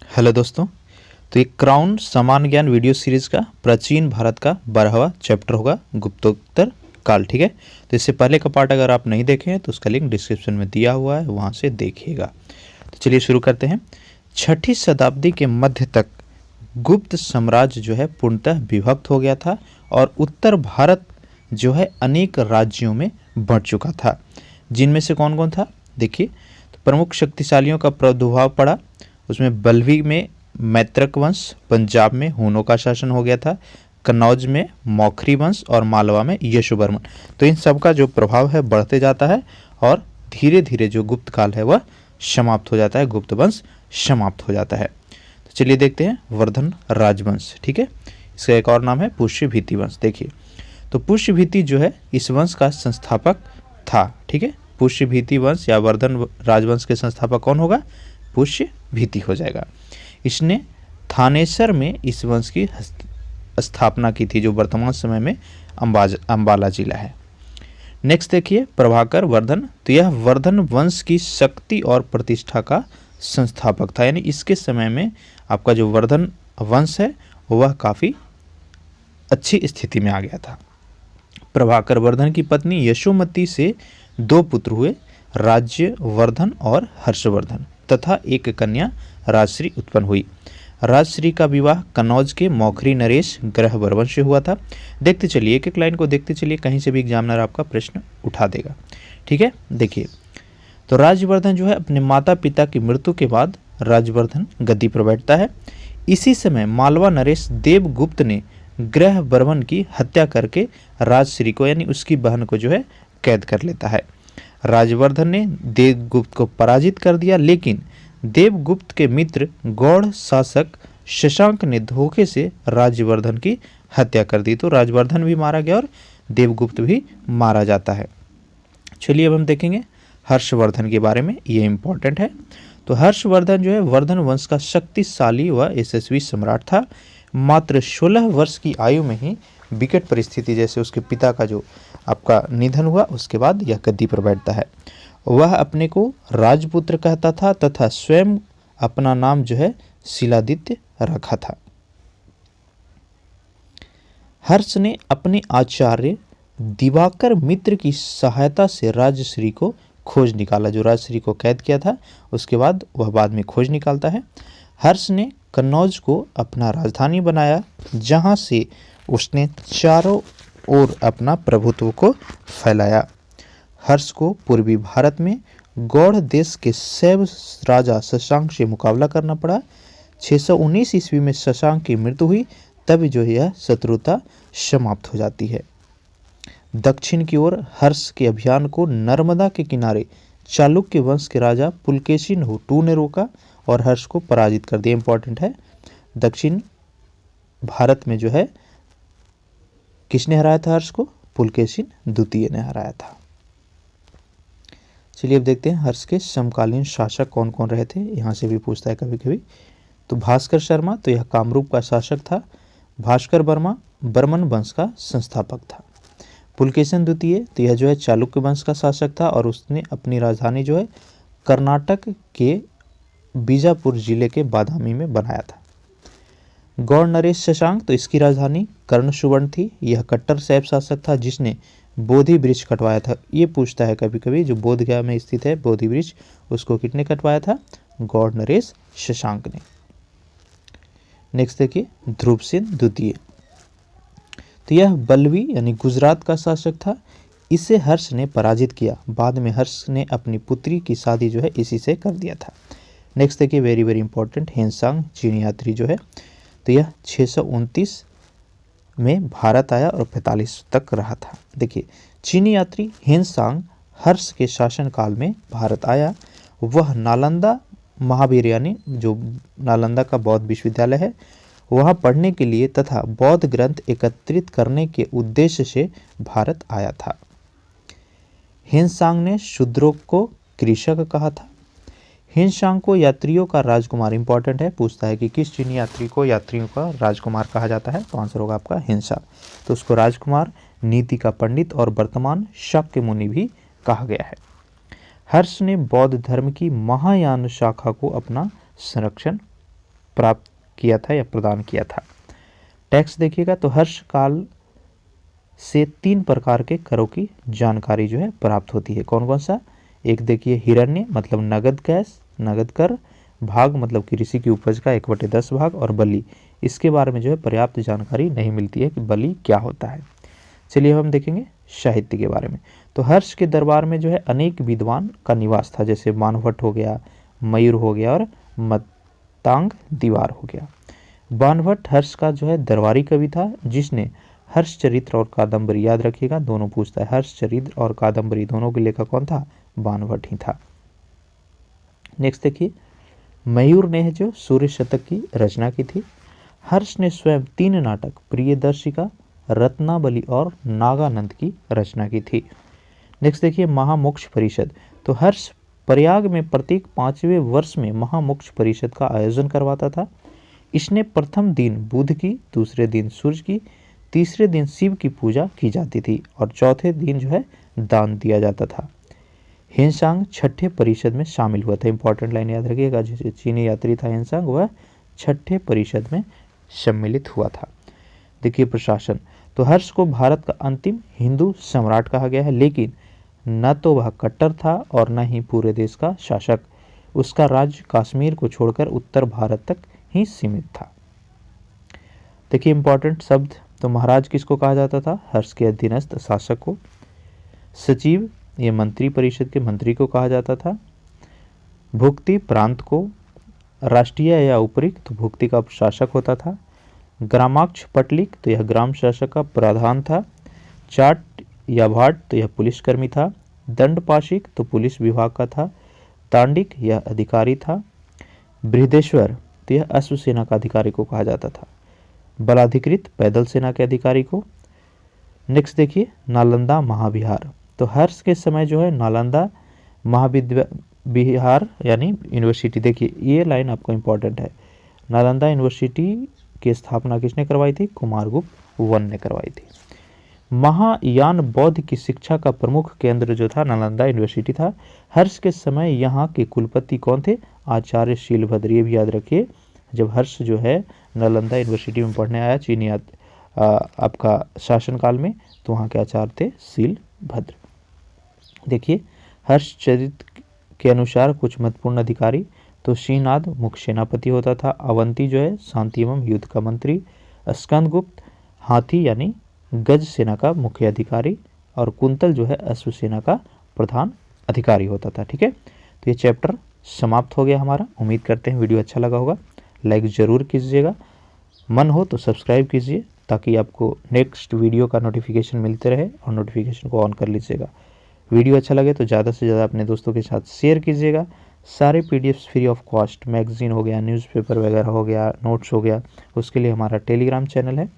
Hello दोस्तों। तो ये क्राउन सामान्य ज्ञान वीडियो सीरीज का प्राचीन भारत का 12वां चैप्टर होगा गुप्तोत्तर काल। ठीक है, तो इससे पहले का पार्ट अगर आप नहीं देखे हैं तो उसका लिंक डिस्क्रिप्शन में दिया हुआ है, वहाँ से देखिएगा। तो चलिए शुरू करते हैं। 6ठी शताब्दी के मध्य तक गुप्त साम्राज्य जो है पूर्णतः विभक्त हो गया था और उत्तर भारत जो है अनेक राज्यों में बंट चुका था। जिनमें से कौन कौन था देखिए, तो प्रमुख शक्तिशालियों का प्रादुर्भाव पड़ा। उसमें बल्लवी में मैत्रक वंश, पंजाब में हूनों का शासन हो गया था, कन्नौज में मौखरी वंश और मालवा में यशोवर्मन। तो इन सब का जो प्रभाव है बढ़ते जाता है और धीरे धीरे जो गुप्त काल है वह समाप्त हो जाता है, गुप्त वंश समाप्त हो जाता है। तो चलिए देखते हैं वर्धन राजवंश। ठीक है, इसका एक और नाम है पुष्यभीति वंश। देखिए, तो पुष्यभीति जो है इस वंश का संस्थापक था। ठीक है, पुष्यभीति वंश या वर्धन राजवंश के संस्थापक कौन होगा? पुष्यभीति हो जाएगा। इसने थानेसर में इस वंश की स्थापना की थी, जो वर्तमान समय में अंबाला जिला है। नेक्स्ट देखिए प्रभाकर वर्धन। तो यह वर्धन वंश की शक्ति और प्रतिष्ठा का संस्थापक था, यानी इसके समय में आपका जो वर्धन वंश है वह काफ़ी अच्छी स्थिति में आ गया था। प्रभाकर वर्धन की पत्नी यशोमती से 2 पुत्र हुए, राज्यवर्धन और हर्षवर्धन, तथा एक कन्या राजश्री उत्पन्न हुई। राजश्री का विवाह कन्नौज के मौखरी नरेश ग्रहवर्मन से हुआ था। देखते चलिए, एक एक लाइन को देखते चलिए, कहीं से भी एग्जामिनर आपका प्रश्न उठा देगा। ठीक है, देखिए, तो राजवर्धन जो है अपने माता पिता की मृत्यु के बाद राजवर्धन गद्दी पर बैठता है। इसी समय मालवा नरेश देवगुप्त ने ग्रहवर्मन की हत्या करके राजश्री को यानी उसकी बहन को जो है कैद कर लेता है। राजवर्धन ने देवगुप्त को पराजित कर दिया, लेकिन देवगुप्त के मित्र गौड़ शासक शशांक ने धोखे से राजवर्धन की हत्या कर दी। तो राजवर्धन भी मारा गया और देवगुप्त भी मारा जाता है। चलिए अब हम देखेंगे हर्षवर्धन के बारे में, ये इंपॉर्टेंट है। तो हर्षवर्धन जो है वर्धन वंश का शक्तिशाली व यशस्वी सम्राट था। मात्र 16 वर्ष की आयु में ही विकट परिस्थिति, जैसे उसके पिता का जो आपका निधन हुआ उसके बाद यह गद्दी पर बैठता है। वह अपने को राजपुत्र कहता था तथा स्वयं अपना नाम जो है शिलादित्य रखा था। हर्ष ने अपने आचार्य दिवाकर मित्र की सहायता से राजश्री को खोज निकाला। जो राजश्री को कैद किया था उसके बाद वह बाद में खोज निकालता है। हर्ष ने कन्नौज को अपना राजधानी बनाया, जहां से उसने चारों ओर अपना प्रभुत्व को फैलाया। हर्ष को पूर्वी भारत में गौड़ देश के शैव राजा शशांक से मुकाबला करना पड़ा। 619 ईस्वी में शशांक की मृत्यु हुई, तब जो यह शत्रुता समाप्त हो जाती है। दक्षिण की ओर हर्ष के अभियान को नर्मदा के किनारे चालुक्य वंश के राजा पुलकेशिन हुटू ने रोका और हर्ष को पराजित कर दिया। इंपॉर्टेंट है, दक्षिण भारत में जो है किसने हराया था हर्ष को? पुलकेशिन द्वितीय ने हराया था। चलिए अब देखते हैं हर्ष के समकालीन शासक कौन कौन रहे थे, यहाँ से भी पूछता है कभी कभी। तो भास्कर शर्मा, तो यह कामरूप का शासक था। भास्कर वर्मा बर्मन वंश का संस्थापक था। पुलकेशिन द्वितीय, तो यह जो है चालुक्य वंश का शासक था और उसने अपनी राजधानी जो है कर्नाटक के बीजापुर जिले के बादामी में बनाया था। गौड़ नरेश शशांक, तो इसकी राजधानी कर्ण सुवर्ण थी। यह कट्टर शैव शासक था जिसने बोधि वृक्ष कटवाया था। ये पूछता है कभी कभी, जो बोधगया में स्थित है बोधि वृक्ष, उसको किसने कटवाया था? गौड़ नरेश शशांक ने। नेक्स्ट देखिए ध्रुवसेन द्वितीय, तो यह बल्लवी यानी गुजरात का शासक था। इसे हर्ष ने पराजित किया। बाद में हर्ष ने अपनी पुत्री की शादी जो है इसी से कर दिया था। नेक्स्ट देखिए वेरी वेरी इंपॉर्टेंट, हेनसांग चीन यात्री जो है, तो यह 629 में भारत आया और 45 तक रहा था। देखिए, चीनी यात्री हेनसांग हर्ष के शासनकाल में भारत आया। वह नालंदा महावीर यानी जो नालंदा का बौद्ध विश्वविद्यालय है वहाँ पढ़ने के लिए तथा बौद्ध ग्रंथ एकत्रित करने के उद्देश्य से भारत आया था। हेनसांग ने शूद्रों को कृषक कहा था। हेनसांग को यात्रियों का राजकुमार, इंपॉर्टेंट है, पूछता है कि किस चीनी यात्री को यात्रियों का राजकुमार कहा जाता है, तो आंसर होगा आपका हेनसांग। तो उसको राजकुमार, नीति का पंडित और वर्तमान शाक्य मुनि भी कहा गया है। हर्ष ने बौद्ध धर्म की महायान शाखा को अपना संरक्षण प्राप्त किया था या प्रदान किया था। टैक्स देखिएगा तो हर्ष काल से 3 प्रकार के करों की जानकारी जो है प्राप्त होती है। कौन कौन सा? एक देखिए हिरण्य मतलब नगद कैश, नगद कर, भाग मतलब कृषि की उपज का 1/10 भाग, और बलि, इसके बारे में जो है पर्याप्त जानकारी नहीं मिलती है कि बलि क्या होता है। चलिए हम देखेंगे साहित्य के बारे में। तो हर्ष के दरबार में जो है अनेक विद्वान का निवास था, जैसे बाणभट्ट हो गया, मयूर हो गया और मत्तांग दीवार हो गया। बाणभट्ट हर्ष का जो है दरबारी कवि था, जिसने हर्ष चरित्र और कादम्बरी, याद रखिएगा दोनों पूछता है, हर्ष चरित्र और कादम्बरी दोनों के लेखक कौन था? बाणभट्ट ही था। नेक्स्ट देखिए मयूर ने जो सूर्य शतक की रचना की थी। हर्ष ने स्वयं 3 नाटक प्रियदर्शिका, रत्नावली और नागानंद की रचना की थी। नेक्स्ट देखिए महामोक्ष परिषद। तो हर्ष प्रयाग में प्रत्येक 5वें वर्ष में महामोक्ष परिषद का आयोजन करवाता था। इसने प्रथम दिन बुध की, दूसरे दिन सूर्य की, तीसरे दिन शिव की पूजा की जाती थी और चौथे दिन जो है दान दिया जाता था। हेनसांग छठे परिषद में शामिल हुआ था। इंपॉर्टेंट लाइन याद रखिएगा, जो चीनी यात्री था हेनसांग, वह छठे परिषद में सम्मिलित हुआ था। देखिए प्रशासन। तो हर्ष को भारत का अंतिम हिंदू सम्राट कहा गया है, लेकिन न तो वह कट्टर था और न ही पूरे देश का शासक। उसका राज्य कश्मीर को छोड़कर उत्तर भारत तक ही सीमित था। देखिए इंपॉर्टेंट शब्द। तो महाराज किसको कहा जाता था? हर्ष के अधीनस्थ शासक को। सचिव ये मंत्री परिषद के मंत्री को कहा जाता था। भुक्ति प्रांत को। राष्ट्रीय या उपरिक्त तो भुक्ति का शासक होता था। ग्रामाक्ष पटलिक तो यह ग्राम शासक का प्रधान था। चाट या भाट तो यह पुलिसकर्मी था। दंडपाशिक तो पुलिस विभाग का था। तांडिक यह अधिकारी था। बृहदेश्वर तो यह अश्व सेना का अधिकारी को कहा जाता था। बलाधिकृत पैदल सेना के अधिकारी को। नेक्स्ट देखिए नालंदा महाविहार। तो हर्ष के समय जो है नालंदा महाविहार यानी यूनिवर्सिटी, देखिए ये लाइन आपको इंपॉर्टेंट है, नालंदा यूनिवर्सिटी की स्थापना किसने करवाई थी? कुमारगुप्त वन ने करवाई थी। महायान बौद्ध की शिक्षा का प्रमुख केंद्र जो था नालंदा यूनिवर्सिटी था। हर्ष के समय यहाँ के कुलपति कौन थे? आचार्य शीलभद्र। ये भी याद रखिए, जब हर्ष जो है नालंदा यूनिवर्सिटी में पढ़ने आया चीनी आपका शासनकाल में, तो वहाँ के आचार्य थे शीलभद्र। देखिए हर्ष चरित्र के अनुसार कुछ महत्वपूर्ण अधिकारी। तो श्रीनाथ मुख्य सेनापति होता था। अवंती जो है शांति एवं युद्ध का मंत्री। स्कंदगुप्त हाथी यानी गज सेना का मुख्य अधिकारी। और कुंतल जो है अश्व सेना का प्रधान अधिकारी होता था। ठीक है, तो ये चैप्टर समाप्त हो गया हमारा। उम्मीद करते हैं वीडियो अच्छा लगा होगा। लाइक ज़रूर कीजिएगा, मन हो तो सब्सक्राइब कीजिए ताकि आपको नेक्स्ट वीडियो का नोटिफिकेशन मिलते रहे, और नोटिफिकेशन को ऑन कर लीजिएगा। वीडियो अच्छा लगे तो ज़्यादा से ज़्यादा अपने दोस्तों के साथ शेयर कीजिएगा। सारे PDFs free of cost, magazine हो गया, न्यूज़पेपर वगैरह हो गया, नोट्स हो गया, उसके लिए हमारा टेलीग्राम चैनल है,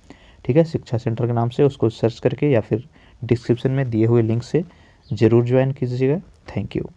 ठीक है, शिक्षा सेंटर के नाम से, उसको सर्च करके या फिर डिस्क्रिप्शन में दिए हुए लिंक से ज़रूर ज्वाइन कीजिएगा। Thank you.